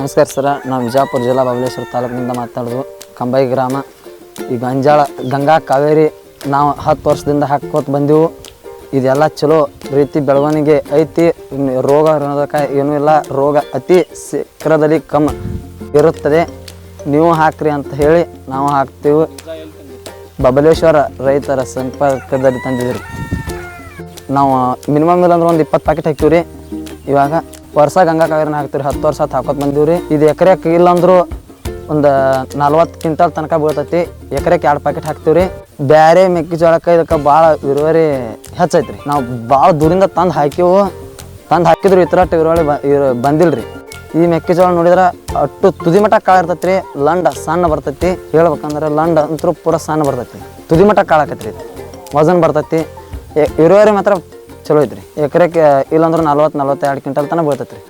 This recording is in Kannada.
ನಮಸ್ಕಾರ ಸರ, ನಾವು ವಿಜಯಪುರ ಜಿಲ್ಲಾ ಬಬಲೇಶ್ವರ ತಾಲೂಕಿನಿಂದ ಮಾತಾಡೋದು. ಕಂಬೈ ಗ್ರಾಮ. ಈ ಗೊಂಜಾಳ ಗಂಗಾ ಕಾವೇರಿ ನಾವು 10 ವರ್ಷದಿಂದ ಹಾಕೋತ ಬಂದೆವು. ಇದೆಲ್ಲ ಚಲೋ ರೀತಿ ಬೆಳವಣಿಗೆ ಐತಿ. ರೋಗ ನಿರೋಧಕ ಏನೂ ಇಲ್ಲ. ರೋಗ ಅತಿ ಶೀಘ್ರದಲ್ಲಿ ಕಮ್ಮಿ ಇರುತ್ತದೆ. ನೀವು ಹಾಕ್ರಿ ಅಂತ ಹೇಳಿ ನಾವು ಹಾಕ್ತೀವಿ. ಬಬಲೇಶ್ವರ ರೈತರ ಸಂಪರ್ಕದಲ್ಲಿ ತಂದಿದ್ದೀರಿ. ನಾವು ಮಿನಿಮಮ್ ಇಲ್ಲಾಂದ್ರೆ ಒಂದು 20 ಪ್ಯಾಕೆಟ್ ಹಾಕ್ತೀವಿ ರೀ. ಇವಾಗ ವರ್ಷ ಗಂಗಾ ಕಾವೇರಿನ ಹಾಕ್ತೀವಿ. 10 ವರ್ಷ ಹಾಕೋತ ಬಂದೀವಿ ರೀ. ಇದು ಎಕರೆಗೆ ಇಲ್ಲಾಂದ್ರೂ ಒಂದು 40 ಕ್ವಿಂಟಲ್ ತನಕ ಬೀಳ್ತೈತಿ. ಎಕರೆಗೆ 2 ಪ್ಯಾಕೆಟ್ ಹಾಕ್ತೀವಿ ರೀ. ಬೇರೆ ಮೆಕ್ಕೆಜೋಳಕ್ಕೆ ಇದಕ್ಕೆ ಭಾಳ ಇಳುವರಿ ಹೆಚ್ಚೈತೆ ರೀ. ನಾವು ಭಾಳ ದೂರಿಂದ ತಂದು ಹಾಕಿದ್ರು ಈ ಥರ ಇಳುವರಿ ಬಂದಿಲ್ಲ ರೀ. ಈ ಮೆಕ್ಕೆಜೋಳ ನೋಡಿದ್ರೆ ಅಷ್ಟು ತುದಿ ಮಟ್ಟ ಕಾಳು ಇರ್ತೈತಿ ರೀ. ಲಂಡ ಸಣ್ಣ ಬರ್ತೈತಿ. ಹೇಳ್ಬೇಕಂದ್ರೆ ಲಂಡ ಅಂತೂ ಪೂರ ಸಣ್ಣ ಬರ್ತೈತಿ. ತುದಿ ಮಟ್ಟ ಕಾಳು ಆಕೈತಿ ರೀ. ವಜನ್ ಬರ್ತೈತಿ. ಇಳುವರಿ ಮಾತ್ರ ಚಲೋ ಐತ್ರಿ. ಎಕರೆಗೆ ಇಲ್ಲಾಂದ್ರೆ 40-42 ಕ್ವಿಂಟಲ್ ತನಕ ಬೀಳ್ತೈತಿ ರೀ.